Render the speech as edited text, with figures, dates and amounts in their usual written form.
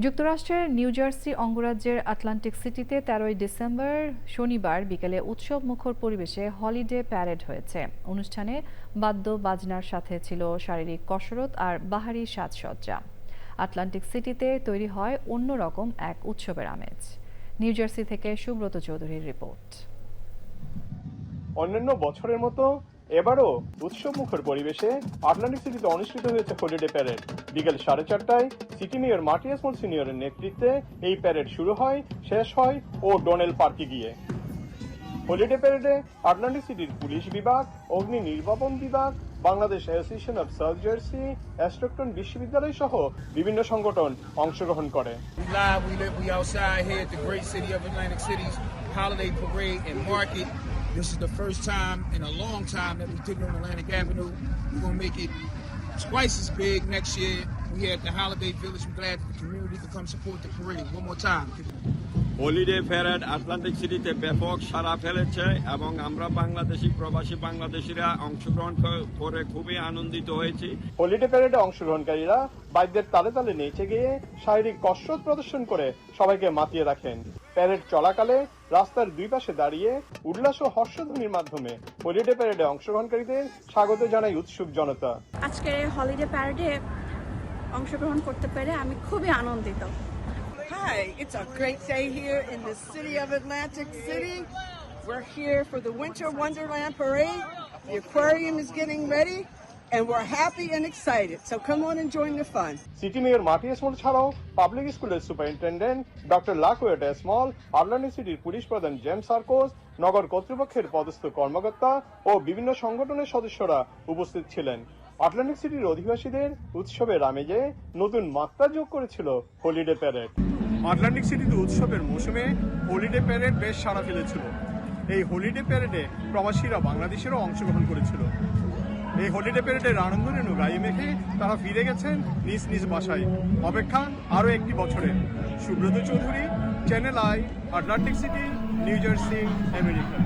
যুক্তরাষ্ট্রের new jersey অঙ্গরাজ্যের Atlantic সিটিতে ১৩ই ডিসেম্বর শনিবার বিকেলে উৎসব মুখর পরিবেশে হলিডে প্যারেড হয়েছে। অনুষ্ঠানে বাদ্য বাজনার সাথে ছিল শারীরিক কসরত আর বাহারি সাজসজ্জা। আটলান্টিক সিটিতে তৈরি হয় অন্যরকম এক উৎসবের আমেজ। নিউ জার্সি থেকে সুব্রত চৌধুরীর রিপোর্ট। অন্যান্য বছরের মতো এবারও উৎসব মুখর পরিবেশে আটলান্টিক সিটিতে অনুষ্ঠিত হয়েছে হলিডে প্যারেড। বিকেল 4:30টায় সিটি মেয়র মার্টিয়াস মনসিনিয়রের নেতৃত্বে এই প্যারেড শুরু হয়, শেষ হয় ও ডোনেল পার্কে গিয়ে। হলিডে প্যারেডে আটলান্টিক সিটির পুলিশ বিভাগ, অগ্নি নির্বাপন বিভাগ, Bangladesh association of South Jersey, অ্যাস্ট্রকটন বিশ্ববিদ্যালয় সহ বিভিন্ন সংগঠন অংশগ্রহণ করে। We outside here at the great city of Atlantic City's holiday parade and market. This is the first time in a long time that we did it on Atlantic Avenue. We're gonna make it twice as big next year. We had the Holiday Village. We're glad the community could come support the parade. One more time. Holiday parade Atlantic সিটিতে ব্যাপক সাড়া ফেলেছে এবং আমরা প্রবাসী বাংলাদেশিরা অংশগ্রহণ করে খুবই আনন্দিত হয়েছি। হলিডে প্যারেডে অংশগ্রহণকারীরা বাদ্যের তালে তালে নেচে গিয়ে শারীরিক কসরত প্রদর্শন করে সবাইকে মাতিয়ে রাখেন। প্যারেড চলাকালে রাস্তার দুই পাশে দাঁড়িয়ে উল্লাস ও হর্ষধ্বনির মাধ্যমে হলিডে প্যারেডে অংশগ্রহণকারীদের স্বাগত জানায় উৎসুক জনতা। আজকের হলিডে প্যারেডে অংশগ্রহণ করতে পেরে আমি খুবই আনন্দিত। Hi, it's a great day here in the city of Atlantic City. We're here for the Winter Wonderland Parade. The aquarium is getting ready, and we're happy and excited. So come on and join the fun. City mayor মার্টিয়াস মল ছাড়াও public স্কুলের superintendent doctor লাকুয়েট এসমল, Atlantic সিটির police প্রধান James Sarkos, নগর কর্তৃপক্ষের পদস্থ কর্মকর্তা ও বিভিন্ন সংগঠনের সদস্যরা উপস্থিত ছিলেন। আটলান্টিক সিটির অধিবাসীদের উৎসবের আমেজে নতুন মাত্রা যোগ করেছিল হলিডে প্যারেড। আটলান্টিক সিটিতে উৎসবের মৌসুমে হলিডে প্যারেড বেশ সাড়া ফেলেছিল। এই হলিডে প্যারেডে প্রবাসীরা বাংলাদেশেরও অংশগ্রহণ করেছিল। এই হলিডে প্যারেডের আনন্দ রেণু গায়ে মেখে তারা ফিরে গেছেন নিজ নিজ বাসায়। অপেক্ষা আরও একটি বছরের। Subrata Chowdhury, channel I, Atlantic city, new jersey, America.